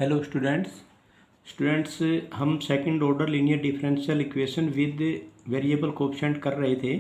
Hello students हम second order linear differential equation with variable coefficient कर रहे थे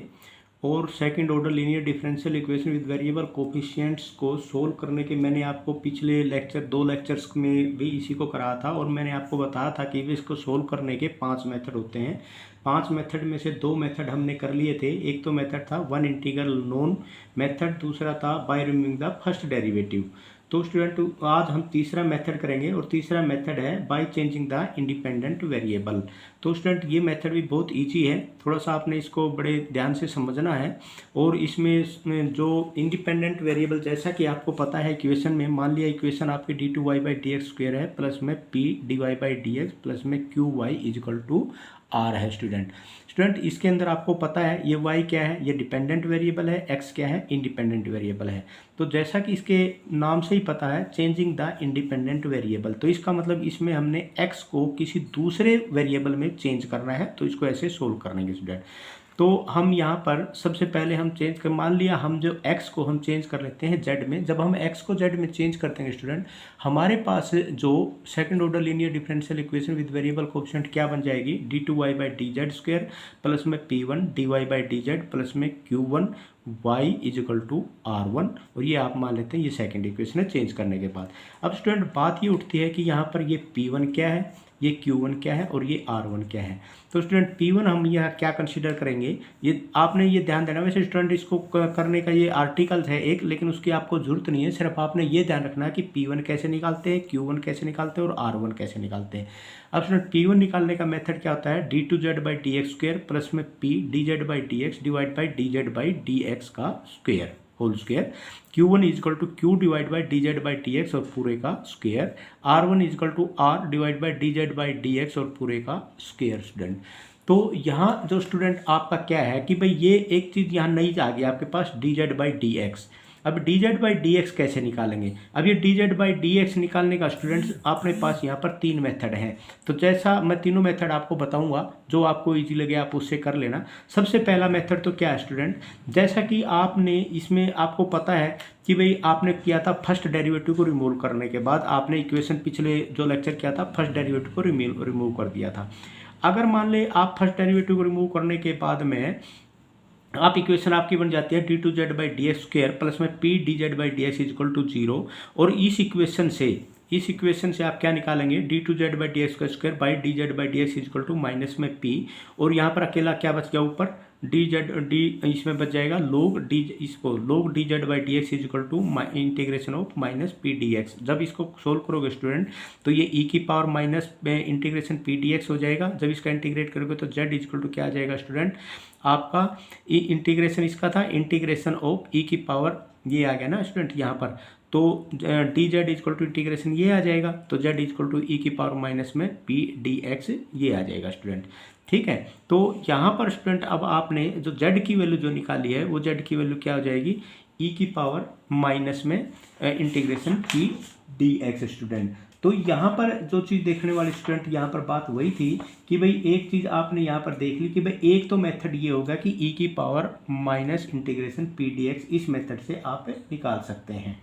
और second order linear differential equation with variable coefficients को सोल्व करने के मैंने आपको पिछले दो लेक्चर्स में भी इसी को कराया था और मैंने आपको बताया था कि इसको सोल्व करने के 5 मेथड होते हैं। 5 मेथड में से 2 मेथड हमने कर लिए थे। एक तो मेथड था वन इंटीग्रल नोन मेथड, दूसरा था by removing the first derivative. तो स्टूडेंट आज हम तीसरा मेथड करेंगे और तीसरा मेथड है by changing the independent variable. तो स्टूडेंट ये मेथड भी बहुत इजी है, थोड़ा सा आपने इसको बड़े ध्यान से समझना है। और इसमें जो इंडिपेंडेंट वेरिएबल, जैसा कि आपको पता है इक्वेशन में, मान लिया इक्वेशन आपकी d2y/dx² है प्लस में p dy/dx प्लस में qy इजिकल टू r है। स्टूडेंट इसके अंदर आपको पता है ये y क्या है, ये डिपेंडेंट वेरिएबल है, x क्या है, इंडिपेंडेंट वेरिएबल है। तो जैसा कि इसके नाम से ही पता है चेंजिंग द इंडिपेंडेंट वेरिएबल, तो इसका मतलब इसमें हमने x को किसी दूसरे वेरिएबल में चेंज करना है। तो इसको ऐसे सोल्व करेंगे स्टूडेंट। तो हम यहाँ पर सबसे पहले हम चेंज कर, मान लिया हम जो x को हम चेंज कर लेते हैं z में। जब हम x को z में चेंज करते हैं स्टूडेंट, हमारे पास जो second order linear differential equation with variable coefficient क्या बन जाएगी, d2y/dz² प्लस में p1 dy/dz प्लस में q1 y is equal to r1। और ये आप मान लेते हैं ये सेकंड इक्वेशन है चेंज करने के बाद। अब स्टूडेंट बात ये उठती है कि यहाँ पर ये p1 क्या है, ये q1 क्या है और ये r1 क्या है। तो स्टूडेंट p1 हम यहाँ क्या कंसीडर करेंगे, ये आपने ये ध्यान देना। वैसे स्टूडेंट इसको करने का ये आर्टिकल्स है एक, लेकिन उसकी आपको जरूरत नहीं है। सिर्फ आपने ये ध्यान रखना है कि p1 कैसे निकालते हैं, q1 कैसे निकालते हैं और r1 कैसे निकालते हैं। अब स्टूडेंट p1 निकालने का मेथड क्या होता है, d2z/dx² प्लस में p dz/dx divide by dz/dx का square whole square, q1 is equal to q divide by dz/dx और पूरे का square, r1 is equal to r divide by dz/dx और पूरे का स्क्वेयर। स्टूडेंट तो यहाँ जो स्टूडेंट आपका क्या है कि भाई ये एक चीज़ यहाँ नहीं आ गई आपके पास dz/dx। अब dz/dx कैसे निकालेंगे, अब ये dz/dx निकालने का स्टूडेंट्स अपने पास यहाँ पर 3 मेथड हैं। तो जैसा मैं तीनों मेथड आपको बताऊंगा, जो आपको इजी लगे आप उससे कर लेना। सबसे पहला मेथड तो क्या है स्टूडेंट, जैसा कि आपने इसमें आपको पता है कि भाई आपने किया था फर्स्ट डेरिवेटिव को रिमूव करने के बाद, आपने इक्वेशन पिछले जो लेक्चर किया था फर्स्ट डेरिवेटिव को रिमूव कर दिया था। अगर मान ले आप फर्स्ट डेरिवेटिव को रिमूव करने के बाद में आप इक्वेशन आपकी बन जाती है d2z/dx² प्लस में p dz/dx इजिकल टू 0। और इस इक्वेशन से आप क्या निकालेंगे, d2z/dx² by dz/dx is equal to minus में p। और यहाँ पर अकेला क्या बच गया ऊपर, इसमें बच जाएगा log dz/dx is equal to integration of minus P dx। जब इसको सोल्व करोगे स्टूडेंट तो ये e की power minus integration P dx हो जाएगा। जब इसका इंटीग्रेट करोगे तो z इजिकल टू क्या आ जाएगा स्टूडेंट, आपका इंटीग्रेशन इसका था इंटीग्रेशन ऑफ e की पावर, ये आ गया ना स्टूडेंट यहाँ पर। तो dz इजक्ल टू इंटीग्रेशन ये आ जाएगा, तो z इजक्ल टू e की पावर माइनस में p dx ये आ जाएगा स्टूडेंट। ठीक है, तो यहाँ पर स्टूडेंट अब आपने जो z की वैल्यू जो निकाली है वो z की वैल्यू क्या हो जाएगी, e की पावर माइनस में इंटीग्रेशन p dx स्टूडेंट। तो यहाँ पर जो चीज़ देखने वाले स्टूडेंट, यहाँ पर बात वही थी कि भाई एक चीज़ आपने यहाँ पर देख ली कि भाई एक तो मेथड ये होगा कि e की power minus integration p dx, इस मेथड से आप निकाल सकते हैं।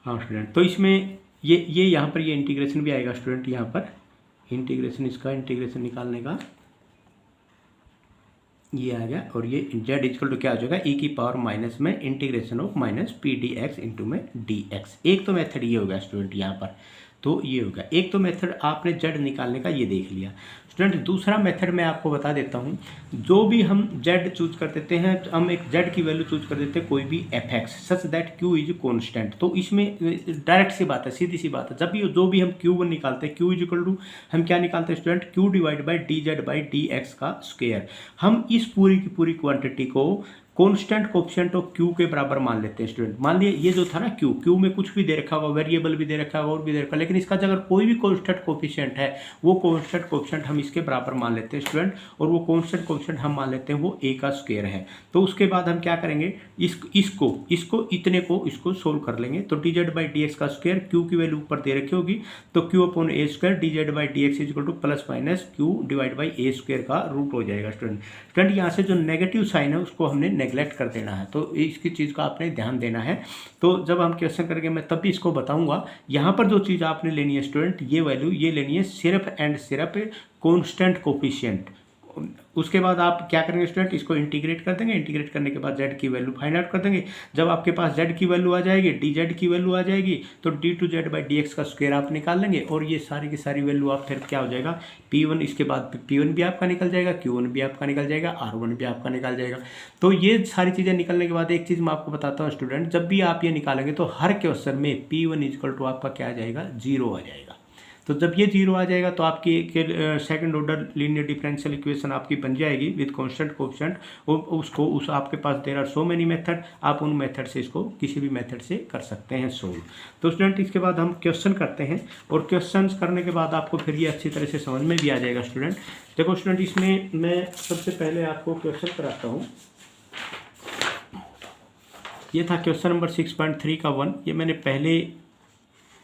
हाँ स्टूडेंट, तो इसमें ये यहाँ पर ये इंटीग्रेशन भी आएगा स्टूडेंट, यहाँ पर इंटीग्रेशन, इसका इंटीग्रेशन निकालने का ये आ गया। और ये z इजकल टू क्या हो जाएगा, e की पावर माइनस में integration of minus P dx into में dx। एक तो मेथड ये होगा स्टूडेंट यहाँ पर, तो ये होगा एक तो मेथड आपने z निकालने का ये देख लिया स्टूडेंट। दूसरा मेथड मैं आपको बता देता हूँ, जो भी हम z चूज कर देते हैं, हम एक z की वैल्यू चूज कर देते हैं कोई भी fx such that q is constant. तो इसमें डायरेक्ट सी बात है, सीधी सी बात है, जब भी जो भी हम q1 निकालते हैं q इज इक्वल टू हम क्या निकालते हैं student, q divide by dz/dx का स्क्वायर। हम इस पूरी की पूरी क्वांटिटी को कांस्टेंट कोफिशिएंट ऑफ q के बराबर मान लेते हैं स्टूडेंट। मान लिए ये जो था ना q में कुछ भी दे रखा होगा, वेरिएबल भी दे रखा होगा और भी दे रखा, लेकिन इसका अगर कोई भी कांस्टेंट कोफिशिएंट है वो कांस्टेंट कोफिशिएंट हम इसके बराबर मान लेते हैं स्टूडेंट। और वो कांस्टेंट कोफिशिएंट हम मान लेते हैं वो a का स्क्वायर है। तो उसके बाद हम क्या करेंगे, इसको इतने को इसको सोल्व कर लेंगे। तो dz/dx का स्क्वायर, q की वैल्यू ऊपर दे रखी होगी तो q/a² dz/dx is equal to plus minus q divide by a² का रूट हो जाएगा स्टूडेंट। यहाँ से जो नेगेटिव साइन है उसको हमने नेगलेक्ट कर देना है। तो इसकी चीज़ का आपने ध्यान देना है। तो जब हम क्वेश्चन करेंगे मैं तब भी इसको बताऊंगा। यहाँ पर जो चीज़ आपने लेनी है स्टूडेंट, ये वैल्यू ये लेनी है सिर्फ एंड सिर्फ कॉन्स्टेंट कोफिशिएंट। उसके बाद आप क्या करेंगे स्टूडेंट, इसको इंटीग्रेट कर देंगे। इंटीग्रेट करने के बाद z की वैल्यू फाइंड आउट कर देंगे। जब आपके पास z की वैल्यू आ जाएगी, dz की वैल्यू आ जाएगी, तो d2z/dx का स्क्वायर आप निकाल लेंगे और ये सारी की सारी वैल्यू आप फिर क्या हो जाएगा p1, इसके बाद p1 भी आपका निकल जाएगा, q1 भी आपका निकल जाएगा, r1 भी आपका निकल जाएगा। तो ये सारी चीज़ें निकलने के बाद एक चीज़ मैं आपको बताता हूँ स्टूडेंट, जब भी आप ये निकालेंगे तो हर क्वेश्चन में p1 इक्वल टू आपका क्या आ जाएगा, 0 आ जाएगा। तो जब ये 0 आ जाएगा तो आपकी second order linear differential equation आपकी बन जाएगी विद कांस्टेंट कोएफिशिएंट। उसको उस आपके पास there are so many method, आप उन मेथड से इसको किसी भी मेथड से कर सकते हैं सोल्व। तो स्टूडेंट इसके बाद हम क्वेश्चन करते हैं और क्वेश्चन करने के बाद आपको फिर ये अच्छी तरह से समझ में भी आ जाएगा स्टूडेंट। देखो स्टूडेंट, इसमें मैं सबसे पहले आपको क्वेश्चन कराता हूँ। ये था क्वेश्चन नंबर 6.3 का 1। ये मैंने पहले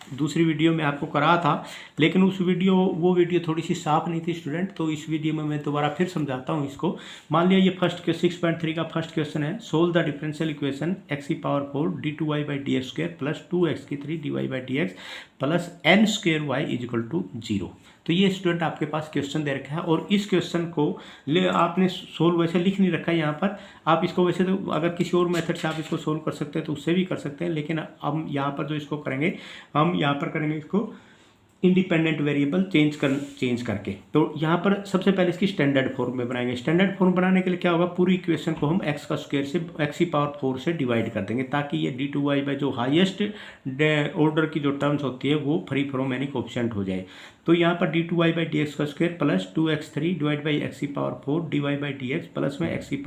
दूसरी वीडियो में आपको करा था, लेकिन वो वीडियो थोड़ी सी साफ नहीं थी स्टूडेंट, तो इस वीडियो में मैं दोबारा फिर समझाता हूँ इसको। मान लिया ये 6.3 का फर्स्ट क्वेश्चन है, solve the differential equation x⁴ d2y/dx² plus 2x3 dy/dx plus n² y 0। तो ये स्टूडेंट आपके पास क्वेश्चन दे रखा है और इस क्वेश्चन को आपने सोल्व वैसे लिख नहीं रखा है यहाँ पर। आप इसको वैसे तो अगर किसी और मेथड से आप इसको सोल्व कर सकते हैं तो उससे भी कर सकते हैं, लेकिन हम यहाँ पर जो इसको करेंगे, हम यहाँ पर करेंगे इसको इंडिपेंडेंट वेरिएबल चेंज करके। तो यहाँ पर सबसे पहले इसकी स्टैंडर्ड फॉर्म में बनाएंगे। स्टैंडर्ड फॉर्म बनाने के लिए क्या होगा, पूरी इक्वेशन को हम x का स्क्वायर से x⁴ से डिवाइड कर देंगे ताकि ये d2y जो हाईएस्ट ऑर्डर की जो टर्म्स होती है वो फ्री फ्रॉम एनी कोएफिशिएंट हो जाए। तो यहाँ पर d2y/dx का square plus 2x3 divide by x⁴ dy/dx plus में x⁴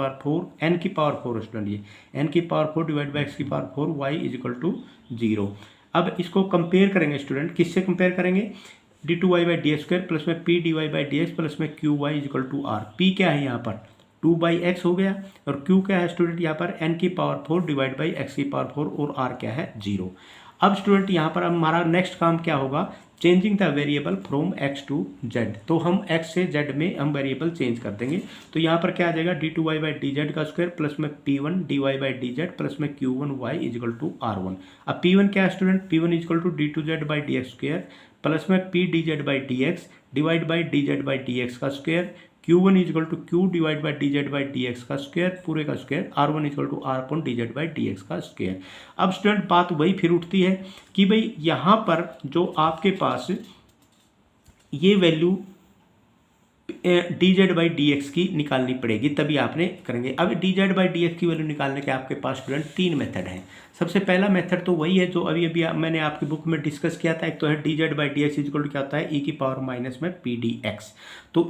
n⁴ स्टूडेंट, ये n⁴ divide by x⁴ y 0। अब इसको कंपेयर करेंगे स्टूडेंट, किससे कंपेयर करेंगे, d2y/dx² प्लस में p dy/dx प्लस में qy r। p क्या है यहाँ पर 2/x हो गया और q क्या है स्टूडेंट यहाँ पर n⁴ डिवाइड बाई x⁴ और r क्या है 0। अब स्टूडेंट यहाँ पर हमारा नेक्स्ट काम क्या होगा, changing the variable from x to z। तो हम x से z में हम वेरिएबल चेंज कर देंगे। तो यहाँ पर क्या आ जाएगा d2y/dz का स्क्वायर प्लस में p1 dy/dz प्लस में q1 y r1। अब p1 क्या है स्टूडेंट, p1 d2z/dx² प्लस में p dz/dx divide by dz/dx का square, q1 q divide by dz/dx का स्क्वायर पूरे का स्क्वायर, r1 r dz/dx का स्क्वायर। अब स्टूडेंट बात वही फिर उठती है कि भाई यहाँ पर जो आपके पास ये वैल्यू dz/dx की निकालनी पड़ेगी, तभी आपने करेंगे। अब dz/dx की वैल्यू निकालने के आपके पास स्टूडेंट 3 मेथड हैं। सबसे पहला मेथड तो वही है जो अभी मैंने आपकी बुक में डिस्कस किया था। एक तो है dz/dx इक्वल टू क्या होता है e⁻⁻pdx। तो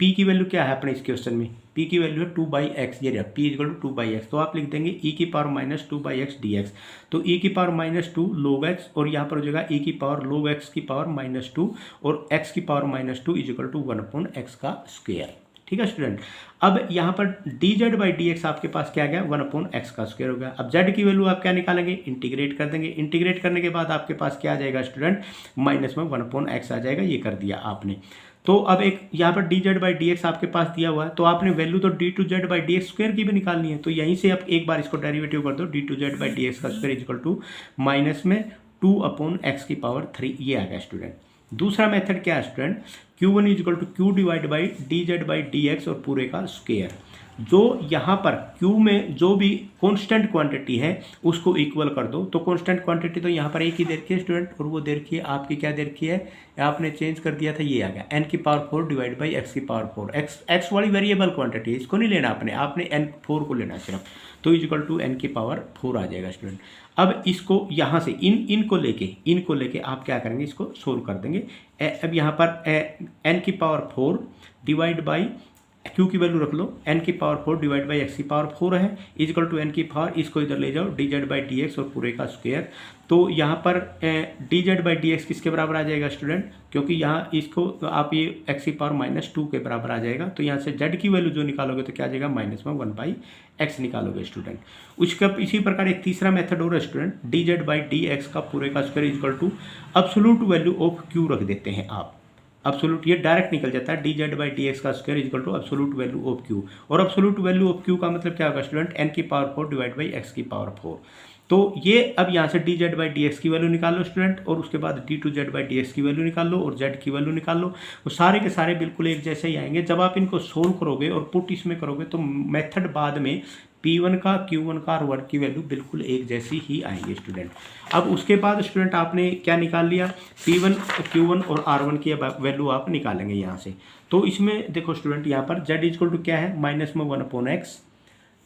p की वैल्यू क्या है अपने इस क्वेश्चन में, p की वैल्यू है 2/x, ये रहा p इक्वल टू 2/x। तो आप लिख देंगे e⁻⁻2/x dx। तो e⁻⁻2 log x और यहाँ पर हो जाएगा e⁻log x⁻⁻2 और x⁻⁻2 इक्वल टू 1/x का स्क्वायर। ठीक है स्टूडेंट। अब यहाँ पर dz/dx आपके पास क्या गया 1/x का स्क्वायर हो गया। अब z की वैल्यू आप क्या निकालेंगे, इंटीग्रेट कर देंगे। इंटीग्रेट करने के बाद आपके पास क्या आ जाएगा स्टूडेंट, माइनस में 1/x आ जाएगा, ये कर दिया आपने। तो अब एक यहाँ पर dz/dx आपके पास दिया हुआ है, तो आपने वैल्यू तो d2z/dx² की भी निकालनी है। तो यहीं से आप एक बार इसको डेरिवेटिव कर दो, d2z/dx का स्क्वायर इक्वल टू माइनस में 2/x⁴, ये आ गया स्टूडेंट। दूसरा मेथड क्या है student, q1 q divide by dz/dx और पूरे का स्क्वायर। जो यहाँ पर q में जो भी कांस्टेंट क्वांटिटी है उसको इक्वल कर दो। तो कांस्टेंट क्वांटिटी तो यहाँ पर एक ही दे रखी है स्टूडेंट, और वो दे रखी है आपकी क्या दे रखी है, आपने चेंज कर दिया था, ये आ गया n⁴ divide by x⁴। x वाली वेरिएबल क्वांटिटी है, इसको नहीं लेना आपने n4 को लेना सिर्फ। तो इक्वल टू n⁴ आ जाएगा स्टूडेंट। अब इसको यहाँ से इनको लेके आप क्या करेंगे, इसको सोल्व कर देंगे। अब यहाँ पर n⁴ डिवाइड बाई q की वैल्यू रख लो, n⁴ डिवाइड बाई x⁴ है इक्वल टू n⁴, इसको इधर ले जाओ dz/dx और पूरे का स्क्वायर। तो यहाँ पर dz/dx किसके बराबर आ जाएगा स्टूडेंट, क्योंकि यहाँ इसको आप ये x⁻⁻2 के बराबर आ जाएगा। तो यहाँ से z की वैल्यू जो निकालोगे तो क्या आ जाएगा, माइनस में 1/x निकालोगे स्टूडेंट। उसका इसी प्रकार एक तीसरा मेथड हो रहा है स्टूडेंट, dz/dx का पूरे का square equal to absolute value of q रख देते हैं आप। एब्सोल्यूट, ये डायरेक्ट निकल जाता है, D Z by D x का square is equal to absolute value of Q. और एब्सोल्यूट वैल्यू ऑफ क्यू का मतलब क्या होगा स्टूडेंट, एन की पावर 4 डिवाइड बाई एक्स की पावर 4। तो ये अब यहाँ से D Z by D x की वैल्यू निकाल लो स्टूडेंट, और उसके बाद D two Z by D x की वैल्यू निकाल लो और जेड की वैल्यू निकाल लो। वो सारे के सारे बिल्कुल एक जैसे ही आएंगे। जब आप इनको सोल्व करोगे और पुट इसमें करोगे तो मेथड बाद में P1 का, Q1 का और वर्क की वैल्यू बिल्कुल एक जैसी ही आएंगे स्टूडेंट। अब उसके बाद स्टूडेंट आपने क्या निकाल लिया, P1, Q1 और R1 की वैल्यू आप निकालेंगे यहाँ से। तो इसमें देखो स्टूडेंट, यहाँ पर Z इक्वल टू क्या है, माइनस में 1/x,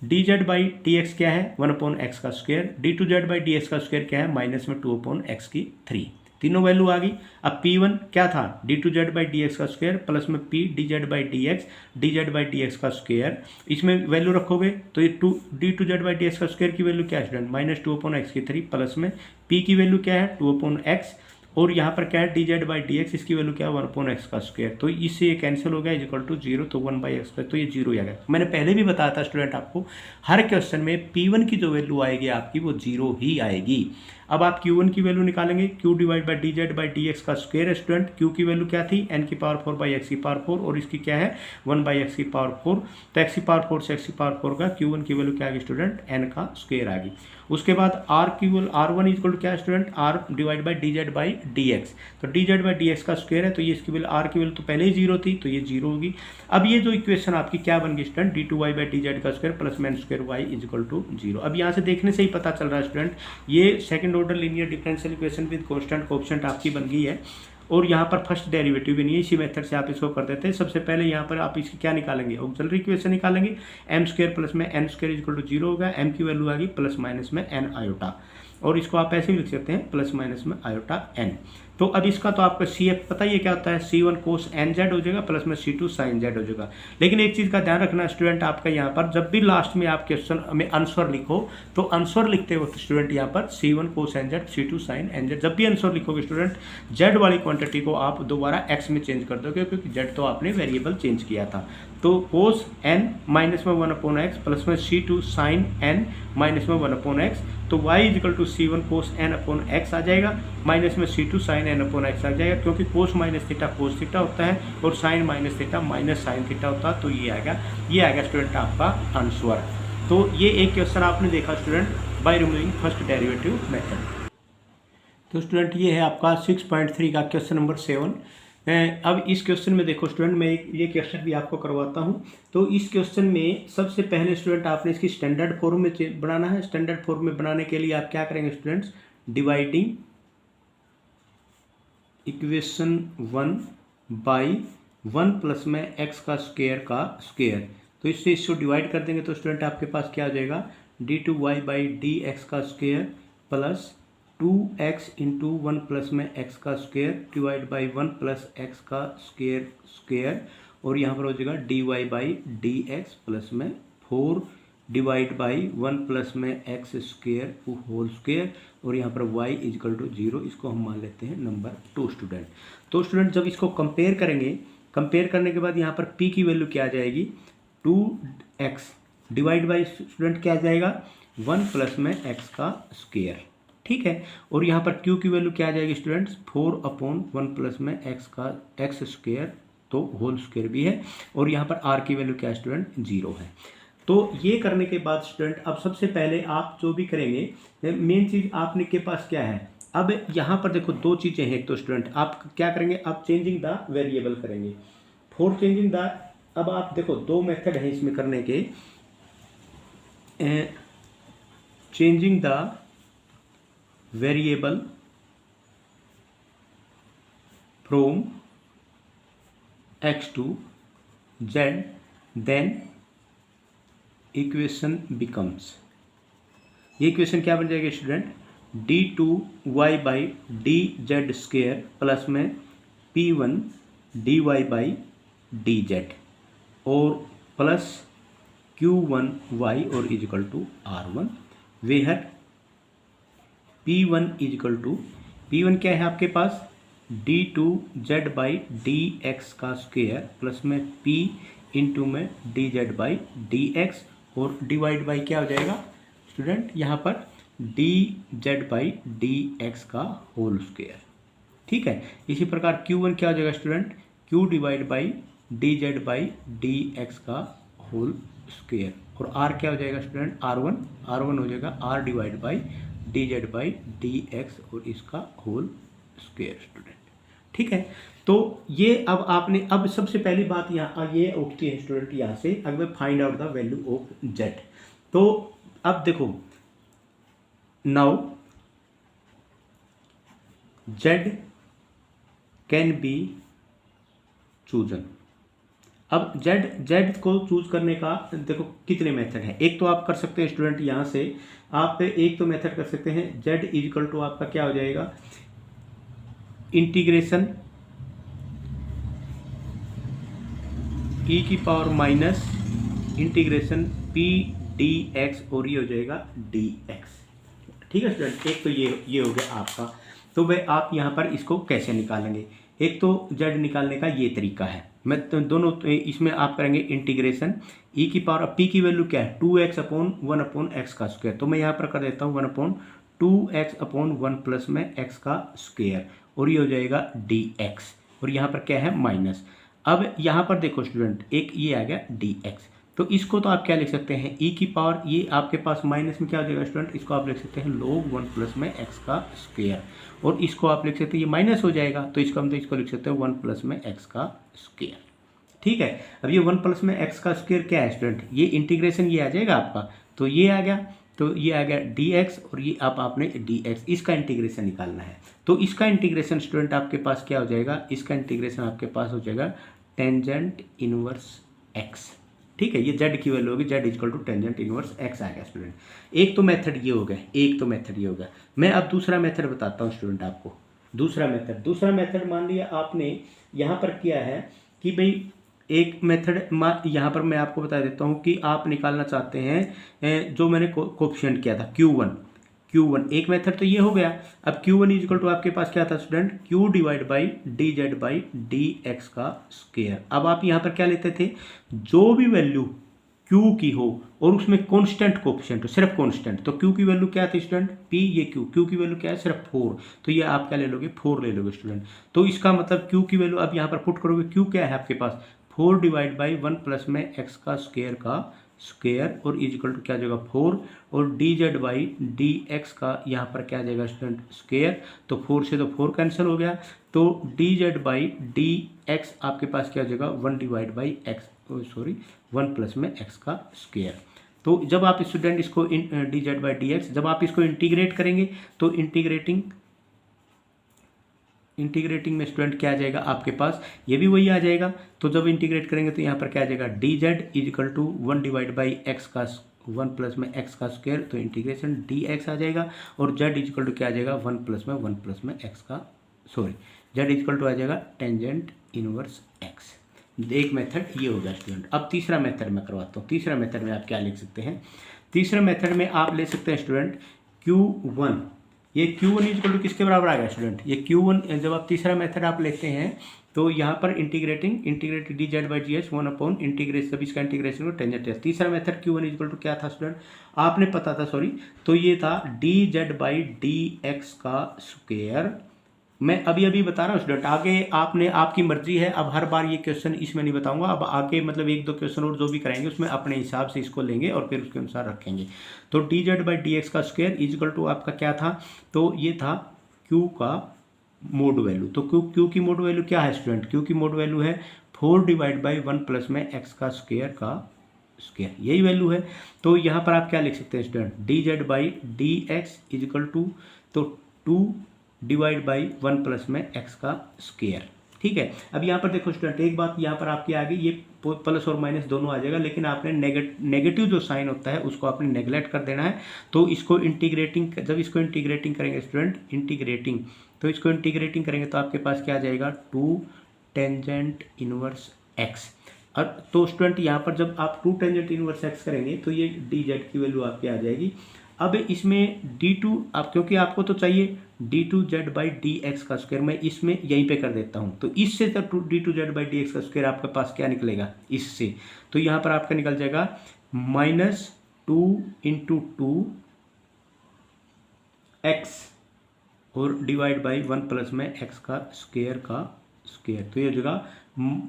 D Z by D X क्या है 1/x का square, D two Z by D x का स्क्वायर क्या है माइनस में 2/x की 3, तीनों वैल्यू आ गई। अब P1 क्या था, D two Z by D x का स्क्वायर प्लस में P D Z by D Z by D x का स्क्वायर, इसमें वैल्यू रखोगे तो ये D two Z by D x का स्क्वायर की वैल्यू क्या है स्टूडेंट, माइनस 2/x की 3 प्लस में P की वैल्यू क्या है 2/x, और यहाँ पर क्या है D Z by D x, इसकी वैल्यू क्या है 1/x का स्क्वायर। तो इससे ये कैंसिल हो गया, इज इक्वल टू 0, तो 1/x, तो ये 0 ही आ गया। मैंने पहले भी बताया था स्टूडेंट आपको, हर क्वेश्चन में P1 की जो वैल्यू आएगी आपकी वो 0 ही आएगी। अब आप Q1 की वैल्यू निकालेंगे, Q divide by D Z by D x का स्क्वायर है स्टूडेंट। Q की वैल्यू क्या थी, n की पावर 4 बाई एक्स की पावर 4, और इसकी क्या है 1/x की पावर 4, तो x की पावर 4 से x की पावर 4 का Q1 की वैल्यू क्या आ गई स्टूडेंट, n का स्क्वायर आ गई। उसके बाद R1 इक्वल टू क्या है student, R divide by D Z by D X, तो D Z by D x का स्क्वायर है, तो ये इसकी वैल्यू R की वैल्यू तो पहले ही 0 थी, तो ये 0 होगी। अब ये जो इक्वेशन आपकी क्या बन गई student, D two Y by D Z का स्क्वायर प्लस में n square Y is equal to 0। अब यहाँ से देखने से ही पता चल रहा है स्टूडेंट, ये second order linear differential equation with constant coefficient आपकी बन गई है, और यहाँ पर फर्स्ट डेरिवेटिव भी नहीं है। इसी मेथड से आप इसको कर देते हैं। सबसे पहले यहाँ पर आप इसकी क्या निकालेंगे, ऑक्सिलरी इक्वेशन निकालेंगे, एम स्क्वायर प्लस में N square is equal to 0 होगा, एम की वैल्यू आ गई प्लस माइनस में एन आयोटा, और इसको आप ऐसे भी लिख सकते हैं प्लस माइनस में आयोटा एन। तो अब इसका तो आपका सी एफ पता ही क्या होता है, C1 कोस एन जेड हो जाएगा प्लस में C2 साइन जेड हो जाएगा। लेकिन एक चीज़ का ध्यान रखना स्टूडेंट, आपका यहाँ पर जब भी लास्ट में आप क्वेश्चन में आंसर लिखो, तो आंसर लिखते वक्त स्टूडेंट यहाँ पर C1 cos N Z, C2 sine N Z, जब भी आंसर लिखोगे स्टूडेंट जेड वाली क्वांटिटी को आप दोबारा एक्स में चेंज कर दोगे, क्योंकि जेड तो आपने वेरिएबल चेंज किया था। तो कोस एन माइनस में 1/x प्लस में C2 साइन एन माइनस में 1/x, तो y is equal to C1 cos N upon X आ जाएगा, माइनस में C2 sine N upon X आ जाएगा, क्योंकि cos minus theta cos theta होता है और sine minus theta minus sine theta होता है। तो ये आएगा स्टूडेंट आपका आंसर। तो ये एक क्वेश्चन आपने देखा student by removing first derivative method. तो स्टूडेंट ये है आपका 6.3 का क्वेश्चन नंबर 7। अब इस क्वेश्चन में देखो स्टूडेंट, मैं ये क्वेश्चन भी आपको करवाता हूँ। तो इस क्वेश्चन में सबसे पहले स्टूडेंट आपने इसकी स्टैंडर्ड फॉर्म में बनाना है। स्टैंडर्ड फॉर्म में बनाने के लिए आप क्या करेंगे students, dividing equation 1 by 1 plus में एक्स का स्क्वायर, तो इससे इसको डिवाइड कर देंगे तो स्टूडेंट आपके पास क्या आ जाएगा, d2y बाई डी एक्स का square plus 2x into 1 plus में x का square divide by 1 plus x का स्क्वायर, और यहाँ पर हो जाएगा dy by D x plus में 4 डिवाइड बाई 1 प्लस में एक्स स्क्वायर होल स्क्वायर, और यहाँ पर y इजकल टू 0, इसको हम मान लेते हैं नंबर 2 स्टूडेंट। तो स्टूडेंट जब इसको कंपेयर करेंगे, कंपेयर करने के बाद यहाँ पर p की वैल्यू क्या आ जाएगी, 2x डिवाइड बाई स्टूडेंट क्या आ जाएगा 1 प्लस में x का स्क्वायर, ठीक है। और यहाँ पर q की वैल्यू क्या आ जाएगी स्टूडेंट्स, 4/1 प्लस में एक्स स्क्वायर, तो होल स्क्वायर भी है, और यहाँ पर r की वैल्यू क्या है स्टूडेंट 0 है। तो ये करने के बाद स्टूडेंट अब सबसे पहले आप जो भी करेंगे, मेन चीज़ आपने के पास क्या है, अब यहाँ पर देखो दो चीज़ें हैं। तो स्टूडेंट आप क्या करेंगे, आप चेंजिंग द वेरिएबल करेंगे। फॉर चेंजिंग द, अब आप देखो दो मेथड हैं इसमें करने के, changing the variable from x to z, then equation becomes, ये इक्वेशन क्या बन जाएगी student, d2y by D Z square plus में p1 dy by D Z, और प्लस q1y और is equal to r1, where p1 is equal to, p1 क्या है आपके पास, d2z बाई डी एक्स का स्क्वेयर प्लस में p इंटू में D Z by D X, और डिवाइड बाई क्या हो जाएगा स्टूडेंट यहाँ पर D Z by D x का होल स्क्वायर, ठीक है। इसी प्रकार Q1 क्या हो जाएगा student, Q divide by D Z by D x का होल स्क्वेयर। और आर क्या हो जाएगा स्टूडेंट, आर वन हो जाएगा R divide by D Z by D X और इसका होल स्क्वेयर स्टूडेंट। ठीक है, तो ये अब आपने, अब सबसे पहली बात यहाँ ये उठती है स्टूडेंट यहाँ से, अगर find out the value of Z. तो अब देखो, now Z can be chosen. अब जेड को चूज करने का देखो कितने मेथड हैं। एक तो आप कर सकते हैं स्टूडेंट यहाँ से, आप एक तो मेथड कर सकते हैं, जेड इजिकल टू आपका क्या हो जाएगा, इंटीग्रेशन ई की power minus integration P D X, और ये हो जाएगा डी एक्स। ठीक है स्टूडेंट, एक तो ये हो गया आपका। तो भाई आप यहाँ पर इसको कैसे निकालेंगे, एक तो जेड निकालने का ये तरीका है, मैं तो दोनों इसमें आप करेंगे इंटीग्रेशन ई की पावर, पी की वैल्यू क्या है 2x अपॉन 1 अपॉन एक्स का स्क्वायर, तो मैं यहाँ पर कर देता हूँ 1 अपॉन 2x अपॉन 1 प्लस में x का स्क्वायर, और ये हो जाएगा dx, और यहाँ पर क्या है माइनस। अब यहाँ पर देखो स्टूडेंट, एक ये आ गया dx, तो इसको तो आप क्या लिख सकते हैं, e की पावर, ये आपके पास माइनस में क्या हो जाएगा स्टूडेंट, इसको आप लिख सकते हैं log 1 प्लस में x का स्क्वायर, और इसको आप लिख सकते हैं ये माइनस हो जाएगा, तो इसको हम तो इसको लिख सकते हैं 1 प्लस में x का स्क्वायर। ठीक है, अब ये 1 प्लस में x का स्क्वायर क्या है स्टूडेंट, ये इंटीग्रेशन ये आ जाएगा आपका, तो ये आ गया, तो ये आ गया dx, और ये आपने dx, इसका इंटीग्रेशन निकालना है। तो इसका इंटीग्रेशन स्टूडेंट आपके पास क्या हो जाएगा, इसका इंटीग्रेशन आपके पास हो जाएगा टेंजेंट इनवर्स x। ठीक है, ये z की वैल्यू होगी, z equal to tangent inverse x आ गया स्टूडेंट। एक तो मेथड ये हो गया, एक तो मेथड ये हो गया। मैं अब दूसरा मेथड बताता हूँ स्टूडेंट आपको। दूसरा मेथड मान लिया आपने यहाँ पर किया है कि भाई एक मेथड यहाँ पर मैं आपको बता देता हूँ कि आप निकालना चाहते हैं जो मैंने कोफिशिएंट किया था Q1, एक मेथड तो ये हो गया। अब Q1 इक्वल टू आपके पास क्या था student, Q divide by D Z by D x का स्क्वायर। अब आप यहाँ पर क्या लेते थे, जो भी वैल्यू Q की हो और उसमें कांस्टेंट कोफिशिएंट हो, सिर्फ कांस्टेंट, तो Q की वैल्यू क्या थी स्टूडेंट, P, ये Q की वैल्यू क्या है सिर्फ 4, तो ये आप क्या ले लोगे 4 ले लोगे स्टूडेंट। तो इसका मतलब Q की वैल्यू अब यहाँ पर पुट करोगे, Q क्या है आपके पास 4 डिवाइड बाई 1 प्लस में x का स्क्वायर, और इजिकल टू क्या आ जाएगा 4, और d Z by D x का यहाँ पर क्या आ जाएगा स्टूडेंट स्क्वायर, तो 4 से तो 4 कैंसिल हो गया, तो D Z by D X आपके पास क्या आ जाएगा 1 divide by x, sorry 1 plus में x का स्क्वायर। तो जब आप स्टूडेंट इसको D Z by D x, जब आप इसको इंटीग्रेट करेंगे तो इंटीग्रेटिंग में स्टूडेंट क्या आ जाएगा आपके पास, ये भी वही आ जाएगा। तो जब इंटीग्रेट करेंगे तो यहाँ पर क्या आ जाएगा D Z is equal to 1 divide by X का 1 प्लस में x का स्क्वायर, तो इंटीग्रेशन डी एक्स आ जाएगा, और z इजिकल टू क्या आ जाएगा 1 प्लस में x का, सॉरी z इजिकल टू आ जाएगा टेंजेंट इनवर्स x। एक मेथड ये हो गया स्टूडेंट। अब तीसरा मेथड मैं करवाता हूँ। तीसरा मेथड में आप क्या लिख सकते हैं, तीसरे मेथड में आप ले सकते हैं स्टूडेंट Q1, ये Q1 इक्वल टू किसके बराबर आ गया स्टूडेंट, ये Q1 जब आप तीसरा मेथड आप लेते हैं तो यहाँ पर integrate D Z by D H 1 upon integrate, सब इसका इंटीग्रेशन को टेंजेंट है। तीसरा मेथड Q1 इक्वल टू क्या था स्टूडेंट, आपने पता था, सॉरी, तो ये था D Z by D x का स्क्वायर। मैं अभी बता रहा हूँ स्टूडेंट, आगे आपने, आपकी मर्जी है, अब हर बार ये क्वेश्चन इसमें नहीं बताऊंगा, अब आगे मतलब 1-2 क्वेश्चन और जो भी कराएंगे उसमें अपने हिसाब से इसको लेंगे और फिर उसके अनुसार रखेंगे। तो D Z by D x का स्क्वायर इजिकल टू आपका क्या था, तो ये था Q का मोड वैल्यू। तो Q की मोड वैल्यू क्या है स्टूडेंट, Q की मोड वैल्यू है 4 डिवाइड बाई 1 प्लस में x का स्क्वायर, यही वैल्यू है। तो यहाँ पर आप क्या लिख सकते हैं student, D Z by D X is equal to, तो 2 डिवाइड बाई 1 प्लस में x का स्क्वायर। ठीक है, अब यहाँ पर देखो स्टूडेंट, एक बात यहाँ पर आपकी आ गई, ये प्लस और माइनस दोनों आ जाएगा, लेकिन आपने नेगेटिव जो साइन होता है उसको आपने नेगलेक्ट कर देना है। तो इसको इंटीग्रेटिंग, जब इसको इंटीग्रेटिंग करेंगे स्टूडेंट, तो इसको इंटीग्रेटिंग करेंगे तो आपके पास क्या आ जाएगा 2 टेंजेंट इनवर्स x। और तो स्टूडेंट यहाँ पर जब आप 2 टेंजेंट इनवर्स x करेंगे तो ये डी जेड की वैल्यू आपकी आ जाएगी। अब इसमें d2 आप, क्योंकि आपको तो चाहिए d2 Z by D x का स्क्वायर, मैं इसमें यहीं पे कर देता हूँ। तो इससे तक d2 Z by D x का स्क्वायर आपके पास क्या निकलेगा इससे, तो यहाँ पर आपका निकल जाएगा -2 इंटू 2 x और डिवाइड बाई 1 प्लस में x का स्क्वायर स्क्वायर। तो ये हो जाएगा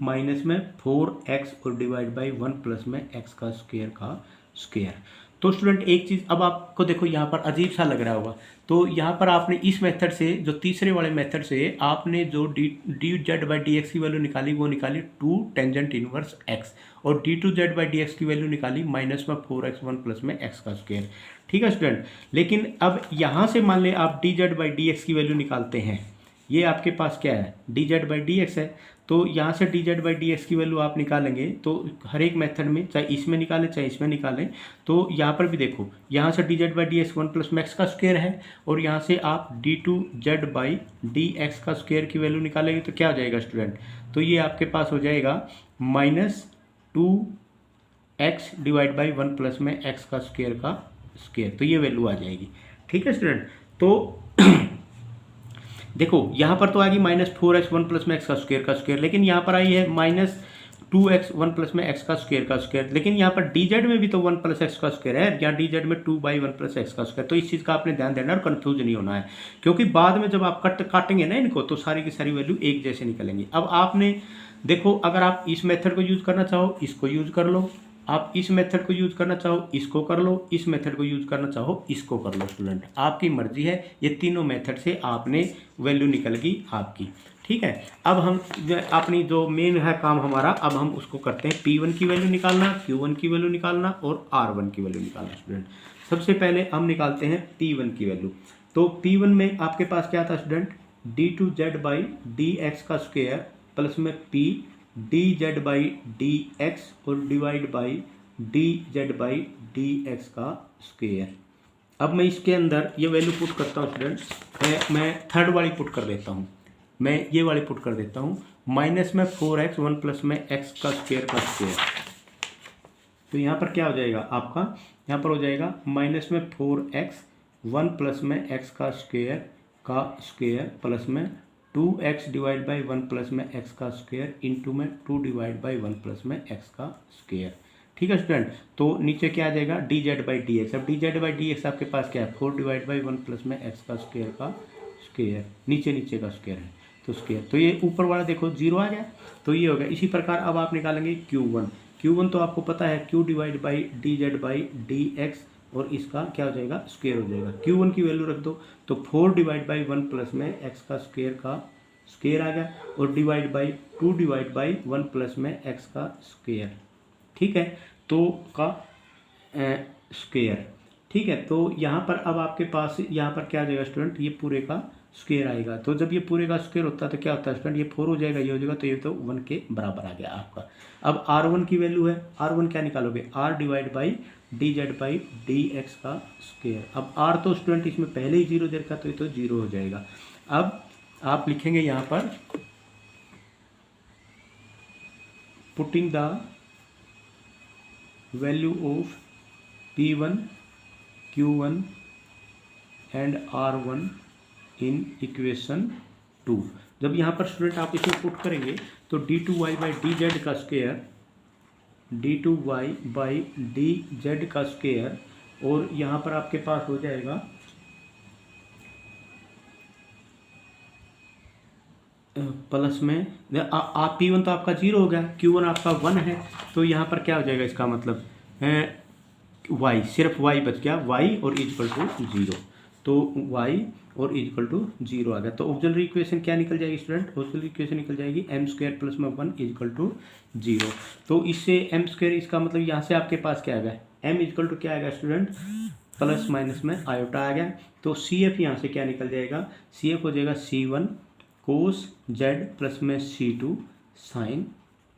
माइनस में 4x और डिवाइड बाई 1 प्लस में x का स्क्वायर। तो स्टूडेंट एक चीज़ अब आपको देखो यहाँ पर अजीब सा लग रहा होगा, तो यहाँ पर आपने इस मेथड से, जो तीसरे वाले मेथड से आपने जो D Z by D x की वैल्यू निकाली वो निकाली 2 टेंजेंट इनवर्स x, और D two Z by D x की वैल्यू निकाली माइनस में 4x 1 प्लस में x का स्क्वायर। ठीक है स्टूडेंट, लेकिन अब यहाँ से मान लें आप D Z by D x की वैल्यू निकालते हैं, ये आपके पास क्या है D Z by D x है, तो यहाँ से D Z by D x की वैल्यू आप निकालेंगे तो हर एक मेथड में चाहे इसमें निकालें चाहे इसमें निकालें, तो यहाँ पर भी देखो यहाँ से D Z by D x 1 plus में एक्स का स्क्वायर है, और यहाँ से आप d two Z by D x का स्क्वायर की वैल्यू निकालेंगे तो क्या हो जाएगा स्टूडेंट, तो ये आपके पास हो जाएगा minus 2x divide by 1 plus में एक्स का स्क्वायर, तो ये वैल्यू आ जाएगी। ठीक है स्टूडेंट, तो देखो यहाँ पर तो आ गई माइनस 4x 1 प्लस में एक्स का स्क्वायर, लेकिन यहाँ पर आई है माइनस 2x 1 प्लस में एक्स का स्क्वायर, लेकिन यहाँ पर डी जेड में भी तो 1 प्लस एक्स का स्क्वायर है, या डी जेड में 2 बाई 1 प्लस एक्स का स्क्वायर। तो इस चीज़ का आपने ध्यान देना और कंफ्यूज नहीं होना है, क्योंकि बाद में जब आप काटेंगे ना इनको तो सारी की सारी वैल्यू एक जैसे निकलेंगी। अब आपने देखो अगर आप इस मेथड को यूज़ करना चाहो इसको यूज़ कर लो, आप इस मेथड को यूज़ करना चाहो इसको कर लो, इस मेथड को यूज़ करना चाहो इसको कर लो स्टूडेंट, आपकी मर्जी है, ये तीनों मेथड से आपने वैल्यू निकल गई आपकी। ठीक है, अब हम अपनी जो मेन है काम हमारा, अब हम उसको करते हैं P1 की वैल्यू निकालना, Q1 की वैल्यू निकालना और R1 की वैल्यू निकालना स्टूडेंट। सबसे पहले हम निकालते हैं P1 की वैल्यू। तो P1 में आपके पास क्या था student, D two Z by D x का स्क्वायर प्लस में P D Z by D X और divide by D Z by D x का स्क्वायर। अब मैं इसके अंदर ये वैल्यू पुट करता हूँ स्टूडेंट्स, मैं थर्ड वाली पुट कर देता हूँ, मैं ये वाली पुट कर देता हूँ माइनस में 4x 1 प्लस में x का स्क्वायर। तो यहाँ पर क्या हो जाएगा आपका, यहाँ पर हो जाएगा माइनस में 4x 1 प्लस में x का स्क्वायर प्लस में 2x डिवाइड बाई 1 प्लस में x का स्क्वायर इंटू में 2 डिवाइड बाई 1 प्लस में x का स्क्वायर। ठीक है स्टूडेंट, तो नीचे क्या आ जाएगा D Z by D X. अब D Z by D X आपके पास क्या है 4 डिवाइड बाई 1 प्लस में x का स्क्वायर, नीचे का स्क्वायर है तो स्क्वायर, तो ये ऊपर वाला देखो 0 आ गया, तो ये हो गया। इसी प्रकार अब आप निकालेंगे Q1 तो आपको पता है Q divide by D Z by D X, और इसका क्या हो जाएगा स्क्वायर हो जाएगा। Q1 की वैल्यू रख दो तो 4 डिवाइड बाई 1 प्लस में x का स्क्वायर आ गया, और divide by 2 divide by 1 plus में x का स्क्वायर। ठीक है, तो का स्क्वायर। ठीक है, तो यहाँ पर अब आपके पास यहाँ पर क्या आ जाएगा स्टूडेंट, ये पूरे का स्क्वायर आएगा। तो जब ये पूरे का स्क्वायर होता है तो क्या होता है स्टूडेंट, ये 4 हो जाएगा, ये हो जाएगा, तो ये तो 1 के बराबर आ गया आपका। अब R1 की वैल्यू है, R1 क्या निकालोगे, R divide by D Z by D x का स्क्वायर। अब R तो स्टूडेंट इसमें पहले ही 0 दे रखा तो ये तो 0 हो जाएगा। अब आप लिखेंगे यहाँ पर putting the value of P1 Q1 and R1 in equation 2। जब यहाँ पर स्टूडेंट आप इसमें पुट करेंगे तो D two Y by D Z का square, D two Y by D Z का स्क्वायर, और यहाँ पर आपके पास हो जाएगा प्लस में आप P1 तो आपका 0 हो गया, Q1 आपका 1 है, तो यहाँ पर क्या हो जाएगा इसका मतलब y, सिर्फ y बच गया, y और इक्वल टू 0, तो y और इक्वल टू 0 आ गया। तो ऑक्सिलरी इक्वेशन क्या निकल जाएगी स्टूडेंट, ऑक्सिलरी इक्वेशन निकल जाएगी m स्क्वायर प्लस में 1 इक्वल टू 0। तो इससे m स्क्वायर, इसका मतलब यहाँ से आपके पास क्या आ गया, m इक्वल टू क्या आ गया स्टूडेंट, प्लस माइनस में आयोटा आ गया। तो CF यहाँ से क्या निकल जाएगा, CF हो जाएगा C1 कोस z प्लस में C2 साइन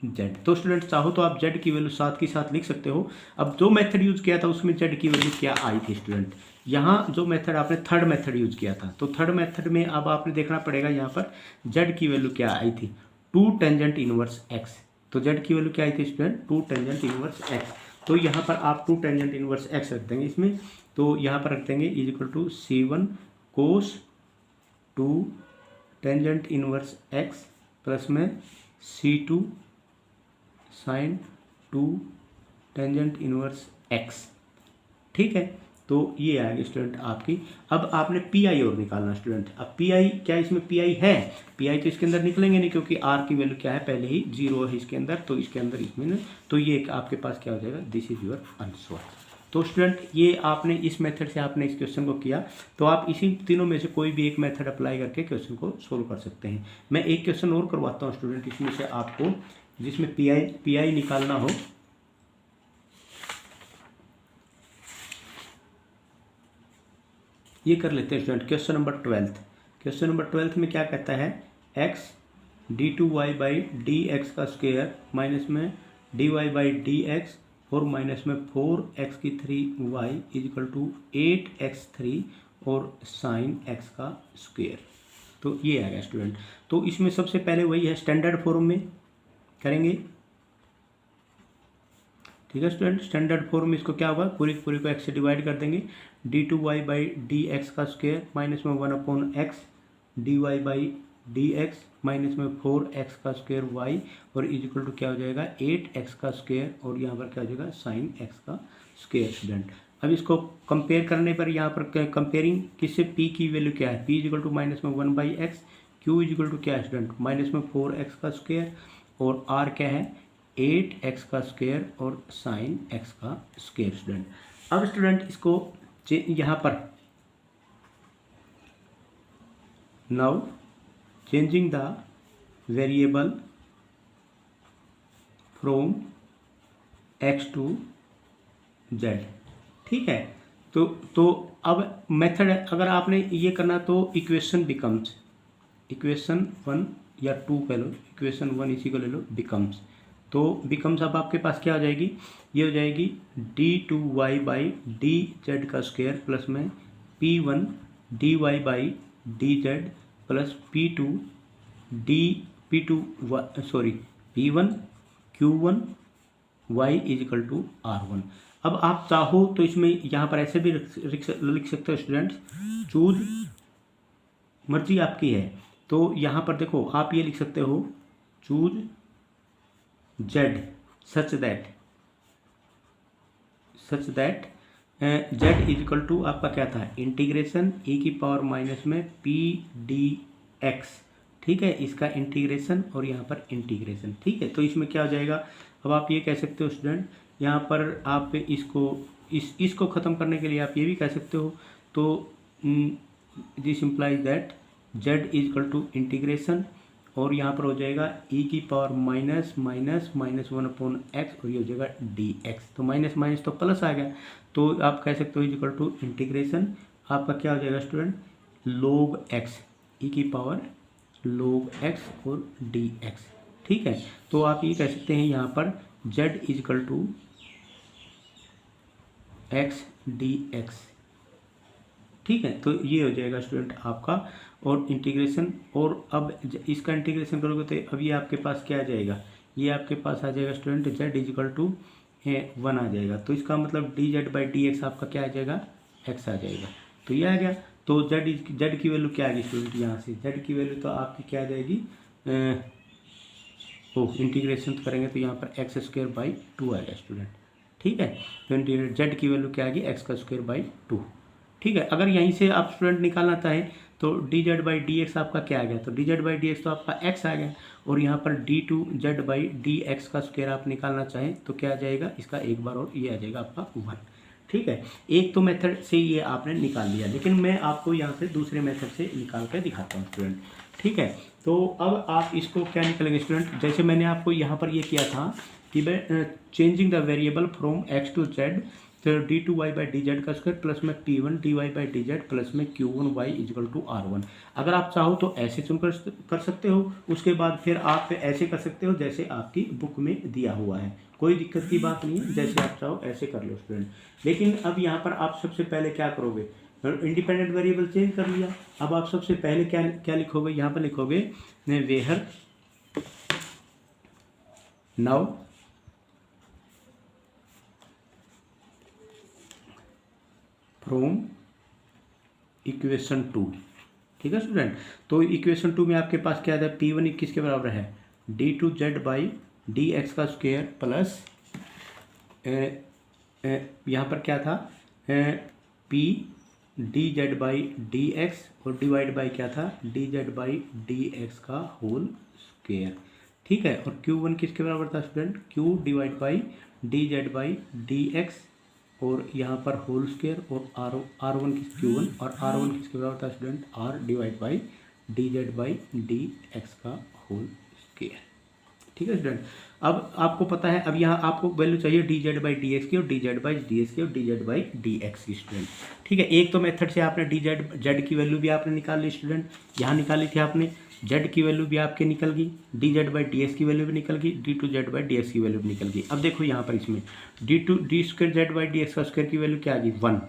z। तो स्टूडेंट चाहो तो आप z की वैल्यू साथ के साथ लिख सकते हो। अब जो मेथड यूज़ किया था उसमें z की वैल्यू क्या आई थी स्टूडेंट, यहाँ जो मेथड आपने थर्ड मेथड यूज़ किया था, तो थर्ड मेथड में अब आपने देखना पड़ेगा यहाँ पर z की वैल्यू क्या आई थी, 2 टेंजेंट इनवर्स x। तो z की वैल्यू क्या आई थी स्टूडेंट, 2 टेंजेंट इनवर्स x। तो यहाँ पर आप 2 टेंजेंट इनवर्स x रख देंगे इसमें, तो यहाँ पर रख देंगे is equal to C1 cos 2 tangent inverse x plus में C2 sign 2 tangent inverse x। ठीक है, तो ये आएगा स्टूडेंट आपकी। अब आपने पी आई और निकालना स्टूडेंट। अब पी आई क्या इसमें पी आई है, पी आई तो इसके अंदर निकलेंगे नहीं क्योंकि आर की वैल्यू क्या है पहले ही 0 है इसके अंदर, तो इसके अंदर इसमें ना, तो ये आपके पास क्या हो जाएगा, दिस इज योर आंसर। तो स्टूडेंट ये आपने इस मेथड से आपने इस क्वेश्चन को किया, तो आप इसी तीनों में से कोई भी एक मेथड अप्लाई करके क्वेश्चन को सोल्व कर सकते हैं। मैं एक क्वेश्चन और करवाता हूँ स्टूडेंट इसमें से आपको, जिसमें पी आई निकालना हो। ये कर लेते हैं student question number 12। Question number 12 में क्या कहता है, x d2y by D x का स्क्वेयर माइनस में dy बाई डी एक्स और माइनस में 4x की 3y is equal to 8x3 और साइन x का स्क्वेयर। तो ये आएगा स्टूडेंट। तो इसमें सबसे पहले वही है, स्टैंडर्ड फॉर्म में करेंगे, ठीक है स्टूडेंट। स्टैंडर्ड फॉर्म में इसको क्या होगा, पूरी को x से डिवाइड कर देंगे, d2y बाई डी एक्स का स्क्वेयर माइनस में 1/x dy by D x minus में 4x का स्क्वेयर y और इज इक्वल टू क्या हो जाएगा 8x का स्क्वेयर और यहाँ पर क्या हो जाएगा साइन x का स्क्वेयर स्टूडेंट। अब इसको कंपेयर करने पर यहाँ पर कंपेयरिंग किससे, p की वैल्यू क्या है, p is equal to minus में 1/x, q is equal to क्या है स्टूडेंट माइनस में 4x का स्क्वेयर और r क्या है 8x का स्क्वेयर और साइन x का स्क्वेयर स्टूडेंट। अब स्टूडेंट इसको यहाँ पर now changing the variable from x to z, ठीक है। तो अब मेथड अगर आपने ये करना तो इक्वेशन बिकम्स, इक्वेशन 1 या 2 कह लो, इक्वेशन 1 इसी को ले लो बिकम्स, तो बिकम्स अब आपके पास क्या हो जाएगी, ये हो जाएगी d2y बाई डी जेड का स्क्वायर प्लस में p1 dy by D z plus p2 p1 q1 y is equal to r1। अब आप चाहो तो इसमें यहाँ पर ऐसे भी लिख सकते हो स्टूडेंट्स, चूज मर्जी आपकी है। तो यहाँ पर देखो आप ये लिख सकते हो choose z such that z is equal to आपका क्या था इंटीग्रेशन e की पावर माइनस में p dx, ठीक है, इसका इंटीग्रेशन और यहाँ पर इंटीग्रेशन, ठीक है। तो इसमें क्या हो जाएगा, अब आप ये कह सकते हो स्टूडेंट, यहाँ पर आप इसको ख़त्म करने के लिए आप ये भी कह सकते हो, तो this implies that z is equal to integration और यहाँ पर हो जाएगा e की पावर माइनस 1/x और ये हो जाएगा dx, तो माइनस माइनस तो प्लस आ गया, तो आप कह सकते हो इज इक्वल टू इंटीग्रेशन आपका क्या हो जाएगा स्टूडेंट log x, e की पावर log x और dx, ठीक है। तो आप ये कह सकते हैं यहाँ पर z is equal to x dx, ठीक है। तो ये हो जाएगा स्टूडेंट आपका और इंटीग्रेशन, और अब इसका इंटीग्रेशन करोगे तो अब ये आपके पास क्या आ जाएगा, ये आपके पास आ जाएगा student z is equal to 1 आ जाएगा, तो इसका मतलब dz बाई डी एक्स आपका क्या आ जाएगा x आ जाएगा, तो ये आ गया। तो z की वैल्यू क्या आ गई स्टूडेंट, यहाँ से z की वैल्यू तो आपकी क्या आ जाएगी, इंटीग्रेशन करेंगे तो यहाँ पर x स्क्वायर बाई 2 आएगा स्टूडेंट, ठीक है। तो z की वैल्यू क्या आ गई x का स्क्वायर बाई 2, ठीक है। अगर यहीं से आप स्टूडेंट निकालना चाहें तो dz बाई डी एक्स आपका क्या आ गया, तो dz बाई डी एक्स तो आपका x आ गया और यहाँ पर d2z बाई डी एक्स का स्क्वायर आप निकालना चाहें तो क्या आ जाएगा, इसका एक बार और ये आ जाएगा आपका 1, ठीक है। एक तो मेथड से ये आपने निकाल लिया, लेकिन मैं आपको यहाँ से दूसरे मेथड से निकाल कर दिखाता हूँ स्टूडेंट, ठीक है। तो अब आप इसको क्या निकलेंगे स्टूडेंट, जैसे मैंने आपको यहाँ पर ये किया था कि changing the variable from x to z, तो d2y बाई डी जेड का स्क्वायर प्लस में p1 dy by D z plus में q1 y is equal to r1। अगर आप चाहो तो ऐसे चुन कर सकते हो, उसके बाद फिर आप ऐसे कर सकते हो जैसे आपकी बुक में दिया हुआ है, कोई दिक्कत की बात नहीं है, जैसे आप चाहो ऐसे कर लो स्टूडेंट। लेकिन अब यहाँ पर आप सबसे पहले क्या करोगे, इंडिपेंडेंट वेरिएबल चेंज कर लिया, अब आप सबसे पहले क्या लिखोगे, यहाँ पर लिखोगे वेयर नाउ फ्रॉम इक्वेशन 2, ठीक है स्टूडेंट। तो इक्वेशन 2 में आपके पास क्या है, p1 किसके बराबर है d2z बाई डी एक्स का स्क्वेयर प्लस यहाँ पर क्या था P D Z by D X और डिवाइड बाई क्या था, D Z by D x का होल स्क्वेयर। ठीक है, और Q1 किसके बराबर था student, Q divide by D Z by D X और यहाँ पर होल स्क्वेयर, और R1 किस Q1 और R1 किसके बराबर था student, R divide by D Z by D x का होल स्क्वेयर। ठीक है स्टूडेंट, अब आपको पता है, अब यहाँ आपको वैल्यू चाहिए D Z by D x की और d Z by D x की और d Z by D x की स्टूडेंट। ठीक है, एक तो मेथड से आपने डी जेड की वैल्यू भी आपने निकाल ली स्टूडेंट, यहाँ निकाली थी आपने, जेड की वैल्यू भी आपके निकल गई, d Z by D x की वैल्यू भी निकल गई, d two Z by D x की वैल्यू भी निकल गई। अब देखो यहाँ पर इसमें d square z by D x का स्क्वायर की वैल्यू क्या आ गई 1,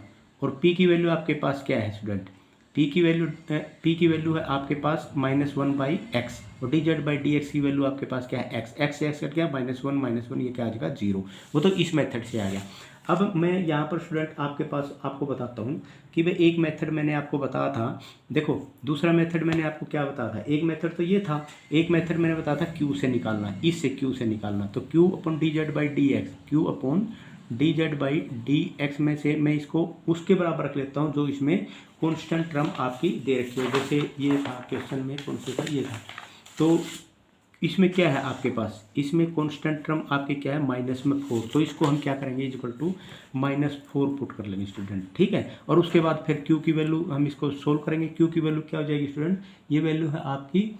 और पी की वैल्यू आपके पास क्या है स्टूडेंट, पी की वैल्यू है आपके पास -1 बाई एक्स, और d Z by D x की वैल्यू आपके पास क्या है एक्स, एक्स से एक्स कट गया -1 ये क्या आ जाएगा 0। वो तो इस मेथड से आ गया। अब मैं यहाँ पर स्टूडेंट आपको बताता हूँ कि भाई एक मेथड मैंने आपको बताया था, देखो दूसरा मेथड मैंने आपको क्या बताया था, एक मेथड तो ये था, एक मेथड मैंने बताया था Q से निकालना, इससे Q से निकालना, तो Q upon D Z by D x, Q upon D Z by D x में से मैं इसको उसके बराबर रख लेता हूँ जो इसमें कॉन्स्टेंट टर्म आपकी दे रखी है, जैसे ये था क्वेश्चन में कौन सा था, ये था, तो इसमें क्या है आपके पास, इसमें कांस्टेंट टर्म आपके क्या है -4, तो इसको हम क्या करेंगे इक्वल टू -4 पुट कर लेंगे स्टूडेंट। ठीक है, और उसके बाद फिर Q की वैल्यू हम इसको सोल्व करेंगे, Q की वैल्यू क्या हो जाएगी स्टूडेंट, ये वैल्यू है आपकी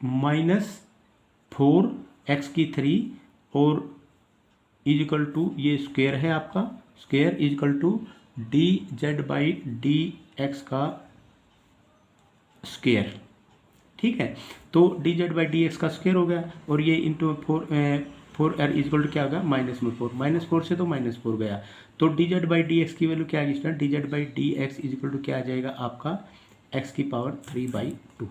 -4x3 और इक्वल टू ये स्क्वायर है आपका, square equal to d Z by D x का स्क्वायर। ठीक है, तो D Z by D x का स्क्वायर हो गया, और ये इंटू 4 इक्वल टू क्या होगा -4 से तो -4 गया, तो D Z by D x की वैल्यू क्या आ गई student, D Z by D x equal to क्या आ जाएगा आपका x की पावर 3/2।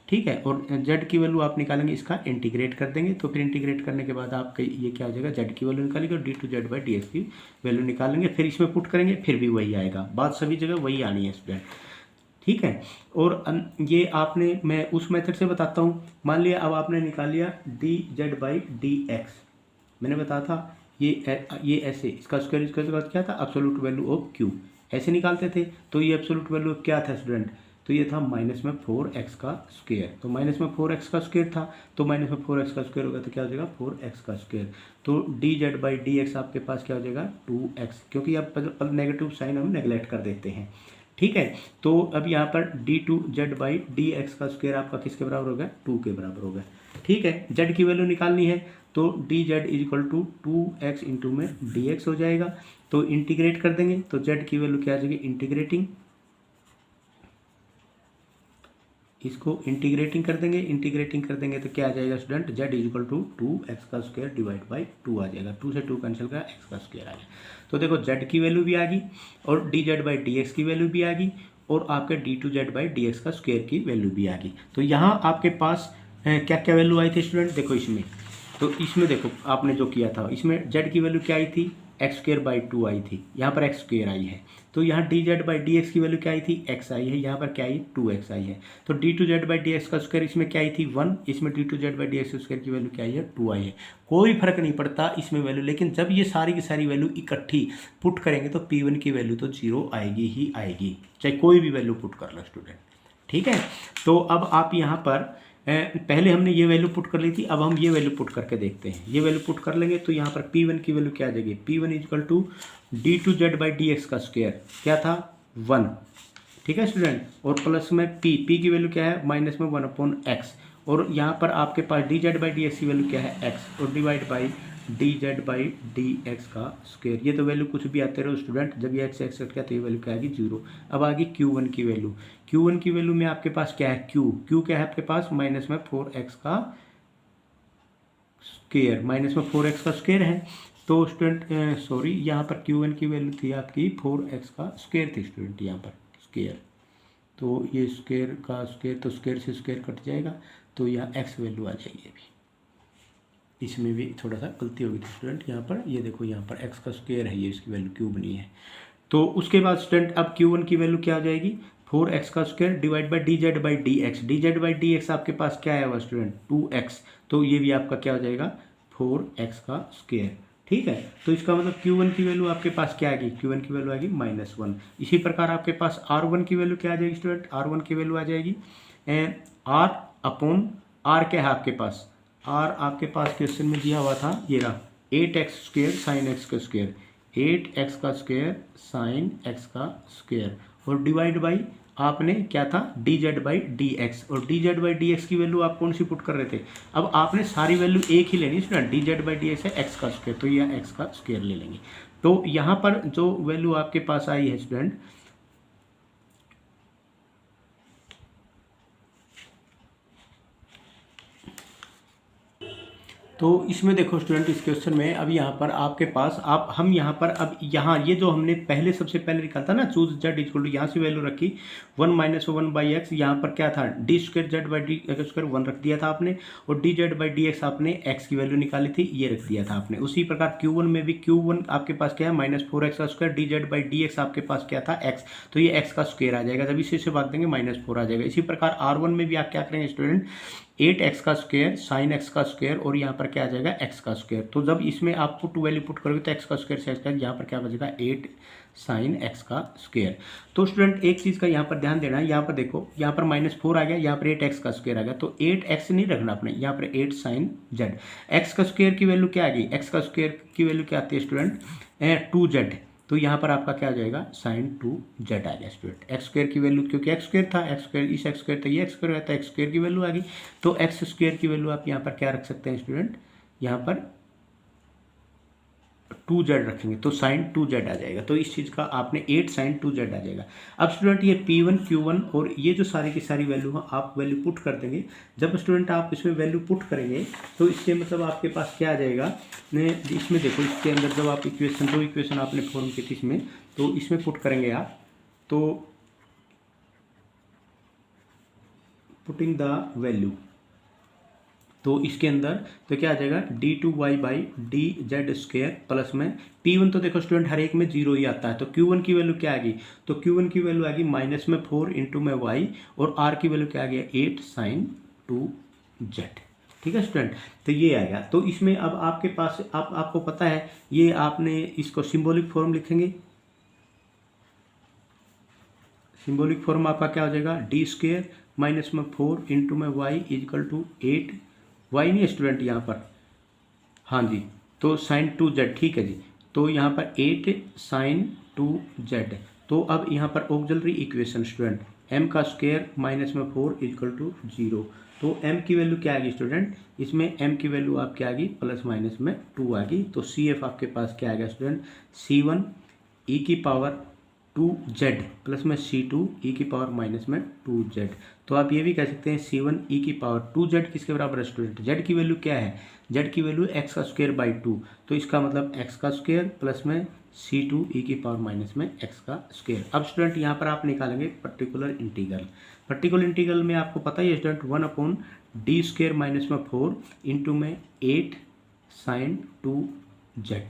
ठीक है, और z की वैल्यू आप निकालेंगे, इसका इंटीग्रेट कर देंगे, तो फिर इंटीग्रेट करने के बाद आपका ये क्या आ जाएगा, z की वैल्यू निकालेंगे और D two Z by D x की वैल्यू निकालेंगे, फिर इसमें पुट करेंगे, फिर भी वही आएगा, बात सभी जगह वही आनी है स्टूडेंट। ठीक है, और ये आपने, मैं उस मेथड से बताता हूँ, मान लिया अब आपने निकाल लिया D Z by D x, मैंने बताया था ये ऐसे, इसका स्क्वायर क्या था, एब्सोल्यूट वैल्यू ऑफ Q, ऐसे निकालते थे, तो ये एब्सोल्यूट वैल्यू क्या था स्टूडेंट, तो ये था -4x का स्क्वायर, तो -4x का स्क्वायर था, तो -4x का स्क्वायर होगा तो क्या हो जाएगा 4x का स्क्वायर, तो D Z by D X आपके पास क्या हो जाएगा 2x, क्योंकि अब नेगेटिव साइन हम नेगलेक्ट कर देते हैं। ठीक है, तो अब यहाँ पर d two Z by D x का स्क्वायर आपका किसके बराबर होगा, 2 के बराबर होगा। ठीक है, जेड की वैल्यू निकालनी है, तो D z equal to 2x into में डी एक्स हो जाएगा, तो इंटीग्रेट कर देंगे, तो जेड की वैल्यू क्या आ जाएगी, इसको इंटीग्रेटिंग कर देंगे तो क्या आ जाएगा student, z equal to 2x का स्क्वायर डिवाइड बाई 2 आ जाएगा, 2 से 2 कैंसिल का x का स्क्वायर आ जाएगा, तो देखो z की वैल्यू भी आ गई और d Z by D x की वैल्यू भी आ गई और आपके d two Z by D x का स्क्वायर की वैल्यू भी आ गई। तो यहाँ आपके पास क्या क्या वैल्यू आई थी स्टूडेंट, देखो इसमें, तो इसमें देखो आपने जो किया था, इसमें z की वैल्यू क्या आई थी, x² 2 आई थी, यहाँ पर x² आई है, तो यहाँ D Z by D x की वैल्यू क्या आई थी, x आई है, यहाँ पर क्या आई 2x आई है, तो D two Z by D x का स्क्वायर इसमें क्या आई थी 1, इसमें d two Z by D x square की वैल्यू क्या आई है 2 आई है, कोई फर्क नहीं पड़ता इसमें वैल्यू, लेकिन जब ये सारी की सारी वैल्यू इकट्ठी पुट करेंगे तो P1 की वैल्यू तो 0 आएगी ही आएगी, चाहे कोई भी वैल्यू पुट कर लो स्टूडेंट। ठीक है, तो अब आप यहाँ पर पहले हमने ये वैल्यू पुट कर ली थी, अब हम ये वैल्यू पुट करके देखते हैं, ये वैल्यू पुट कर लेंगे तो यहाँ पर P1 की वैल्यू क्या आ जाएगी, P1 equal to d two Z by D x का स्क्वायर क्या था 1। ठीक है स्टूडेंट, और प्लस में P की वैल्यू क्या है -1/x, और यहाँ पर आपके पास D Z by D x की वैल्यू क्या है x, और divide by D Z by D x का स्क्वायर, ये तो वैल्यू कुछ भी आते रहो स्टूडेंट, जब ये x एक्स क्या तो ये वैल्यू क्या आएगी 0। अब आगे Q1 की वैल्यू, Q1 की वैल्यू में आपके पास क्या है Q क्या है आपके पास -4x का स्क्वायर, -4x का स्क्वायर है, तो स्टूडेंट सॉरी यहाँ पर Q1 की वैल्यू थी आपकी 4x का स्क्वायर थी स्टूडेंट, यहाँ पर स्क्वायर, तो ये स्क्वायर का स्क्वायर, तो स्क्वायर से स्क्वायर कट जाएगा, तो यहाँ x वैल्यू आ जाएगी। अभी इसमें भी थोड़ा सा गलती होगी थी स्टूडेंट, यहाँ पर ये देखो यहाँ पर x का स्क्वायर है, ये इसकी वैल्यू क्यू बनी है, तो उसके बाद स्टूडेंट अब Q1 की वैल्यू क्या आ जाएगी 4x का square divide by D Z by D x, D Z by D X आपके पास क्या है वह स्टूडेंट 2x, तो ये भी आपका क्या हो जाएगा 4x का स्क्वायर ठीक है। तो इसका मतलब Q1 की वैल्यू आपके पास क्या आएगी, Q1 की वैल्यू आएगी -1। इसी प्रकार आपके पास R1 की वैल्यू क्या आ जाएगी स्टूडेंट, R1 की वैल्यू आ जाएगी R अपॉन R क्या है आपके पास, R आपके पास क्वेश्चन में दिया हुआ था, ये रहा 8x² साइन एक्स का स्क्वायर, 8x का स्क्वायर साइन एक्स का स्क्वायर, और डिवाइड बाई आपने क्या था dz बाई डी एक्स, और dz बाई डी एक्स की वैल्यू आप कौन सी पुट कर रहे थे, अब आपने सारी वैल्यू एक ही लेनी student, dz by D x है एक्स का स्क्वायर, तो यह एक्स का स्क्वायर ले लेंगे। तो यहाँ पर जो वैल्यू आपके पास आई है स्टूडेंट, तो इसमें देखो स्टूडेंट इस क्वेश्चन में अब यहाँ पर आपके पास हम यहाँ पर अब यहाँ ये जो हमने पहले सबसे पहले निकाला था ना, चूज जेड इक्वल टू, यहाँ से वैल्यू रखी 1 - 1 बाई एक्स, यहाँ पर क्या था d² Z by D square 1 रख दिया था आपने, और dz बाई डी एक्स आपने एक्स की वैल्यू निकाली थी, ये रख दिया था आपने। उसी प्रकार Q1 में भी Q1 आपके पास क्या है -4x का square, dz by D X आपके पास क्या था x, तो ये x का स्क्वायर आ जाएगा, जब इसी से भाग देंगे -4 आ जाएगा। इसी प्रकार R1 में भी आप क्या करेंगे स्टूडेंट, 8x का स्क्वायर साइन एक्स का स्क्वायर, और यहाँ पर क्या आ जाएगा x का स्क्वायर, तो जब इसमें आप पुट वैल्यू पुट करोगे तो x का स्क्वायर से x, यहाँ पर क्या बचेगा 8 साइन एक्स का स्क्वायर। तो स्टूडेंट एक चीज़ का यहाँ पर ध्यान देना है, यहाँ पर देखो यहाँ पर -4 आ गया, यहाँ पर 8x का स्क्वायर आ गया, तो 8x नहीं रखना आपने, यहाँ पर 8 साइन जेड, एक्स का स्क्वायर की वैल्यू क्या आ गई, एक्स का स्क्वायर की वैल्यू क्या आती है स्टूडेंट 2z, तो यहाँ पर आपका क्या आ जाएगा साइन 2z आ गया स्टूडेंट। एक्स स्क्वायर की वैल्यू क्योंकि एक्स स्क्वायर था, एक्स स्क्वायर इस एक्स स्क्वायर था, ये एक्स स्क्वायर रहता है, एक्स स्क्वायर की वैल्यू आ गई, तो एक्स स्क्वायर की वैल्यू आप यहाँ पर क्या रख सकते हैं स्टूडेंट, यहाँ पर 2z रखेंगे तो साइन 2z आ जाएगा, तो इस चीज़ का आपने 8 साइन 2z आ जाएगा। अब स्टूडेंट ये P1 Q1 और ये जो सारी की सारी वैल्यू है आप वैल्यू पुट कर देंगे, जब स्टूडेंट आप इसमें वैल्यू पुट करेंगे तो इससे मतलब आपके पास क्या आ जाएगा, इसमें देखो इसके अंदर जब आप इक्वेशन जो इक्वेशन आपने फॉर्म की थी इसमें, तो इसमें पुट करेंगे आप, तो पुटिंग द वैल्यू, तो इसके अंदर तो क्या आ जाएगा d2y by D Z square plus में P1, तो देखो स्टूडेंट हर एक में 0 ही आता है, तो Q1 की वैल्यू क्या आ गई, तो Q1 की वैल्यू आ गई -4 इंटू में y, और R की वैल्यू क्या आ गया 8 साइन 2z, ठीक है स्टूडेंट। तो ये आएगा, तो इसमें अब आपके पास आपको पता है ये आपने इसको सिंबॉलिक फॉर्म लिखेंगे, सिंबॉलिक फॉर्म आपका क्या हो जाएगा d² -4 इंटू में y इजकल टू 8, वाई नहीं है स्टूडेंट यहाँ पर, हाँ जी, तो साइन 2z, ठीक है जी, तो यहाँ पर 8 साइन 2z, तो अब यहाँ पर ऑक्सिलरी इक्वेशन स्टूडेंट m का स्क्वायर -4 इजकल टू 0, तो m की वैल्यू क्या आ गई स्टूडेंट, इसमें m की वैल्यू आप क्या आ गई +-2 आ गई, तो CF आपके पास क्या आ गया स्टूडेंट C1 e की पावर 2z प्लस में C2 e की पावर -2z, तो आप ये भी कह सकते हैं C1 e की पावर 2z किसके बराबर है स्टूडेंट, z की वैल्यू क्या है, z की वैल्यू x का स्क्वायर बाई 2, तो इसका मतलब x का स्क्वायर प्लस में C2 e की पावर x का स्क्वायर। अब स्टूडेंट यहाँ पर आप निकालेंगे पर्टिकुलर इंटीग्रल, पर्टिकुलर इंटीग्रल में आपको पता ही है स्टूडेंट 1/d² -4 इंटू में 8 साइन 2z,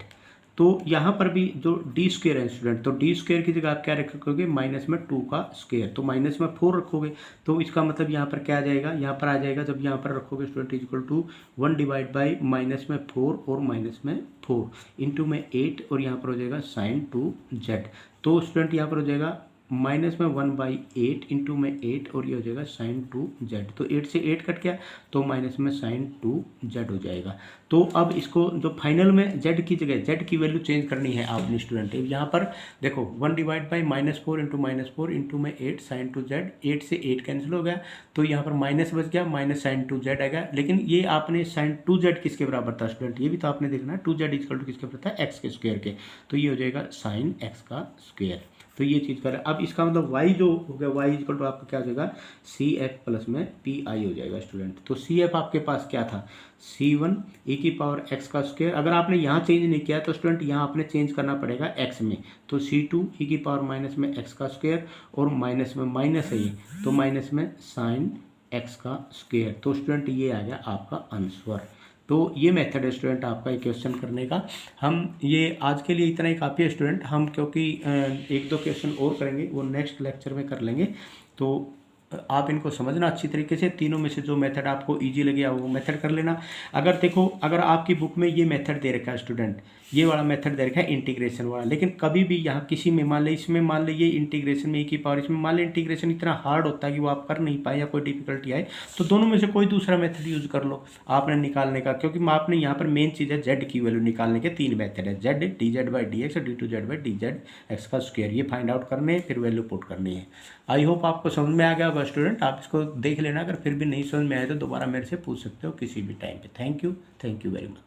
तो यहाँ पर भी जो d² है स्टूडेंट, तो d² की जगह आप क्या रखोगे -2 का स्क्वायर, तो -4 रखोगे, तो इसका मतलब यहाँ पर क्या आ जाएगा, यहाँ पर आ जाएगा जब यहाँ पर रखोगे student equal to 1 divide by -4 और -4 इंटू में 8, और यहाँ पर हो जाएगा साइन 2z, तो स्टूडेंट यहाँ पर हो जाएगा -1/8 इंटू में 8, और ये हो जाएगा साइन 2z, तो 8 से 8 कट गया, तो साइन 2z हो जाएगा। तो अब इसको जो फाइनल में z की जगह z की वैल्यू चेंज करनी है आपने स्टूडेंट, यहाँ पर देखो 1 डिवाइड बाई -4 इंटू -4 इंटू में 8 साइन 2z, 8 से 8 कैंसिल हो गया, तो यहाँ पर माइनस बच गया साइन 2z आएगा, लेकिन ये आपने साइन 2z किसके बराबर था स्टूडेंट, ये भी तो आपने देखना है 2z इक्वल टू किसके बराबर था x के स्क्वायर के, तो ये हो जाएगा साइन x का स्क्वायर, तो ये चीज़ करें। अब इसका मतलब y जो हो गया y इक्वल टू आपका क्या हो जाएगा CF प्लस में PI हो जाएगा स्टूडेंट, तो CF आपके पास क्या था C1 e की पावर x का स्क्वायर, अगर आपने यहाँ चेंज नहीं किया तो स्टूडेंट यहाँ आपने चेंज करना पड़ेगा x में, तो C2 e की पावर माइनस में x का स्क्वायर, और माइनस में माइनस है ये, तो माइनस में साइन x का स्क्वायर, तो स्टूडेंट ये आ गया आपका आंसर। तो ये मेथड है स्टूडेंट आपका ये क्वेश्चन करने का। हम ये आज के लिए इतना ही काफ़ी है स्टूडेंट, हम क्योंकि 1-2 क्वेश्चन और करेंगे वो नेक्स्ट लेक्चर में कर लेंगे। तो आप इनको समझना अच्छी तरीके से। तीनों में से जो मेथड आपको इजी लगे वो मेथड कर लेना। अगर देखो, अगर आपकी बुक में ये मेथड दे रखा है स्टूडेंट, ये वाला मेथड दे रखा है इंटीग्रेशन वाला, लेकिन कभी भी यहाँ किसी में मान ले, इसमें मान ले ये इंटीग्रेशन में की पावर, इसमें मान ले इंटीग्रेशन इतना हार्ड होता है कि वो आप कर नहीं पाए या कोई डिफिकल्टी आए, तो दोनों में से कोई दूसरा मेथड यूज कर लो आपने निकालने का। क्योंकि आपने यहाँ पर मेन चीज़ है जेड की वैल्यू निकालने के 3 मेथड है, z d Z by D x, d two Z by D z x का स्क्वायर, ये फाइंड आउट करने फिर वैल्यू पुट करनी है। आई होप आपको समझ में आ गया होगा स्टूडेंट। आप इसको देख लेना, अगर फिर भी नहीं समझ में आए तो दोबारा मेरे से पूछ सकते हो किसी भी टाइम पे। Thank you very much.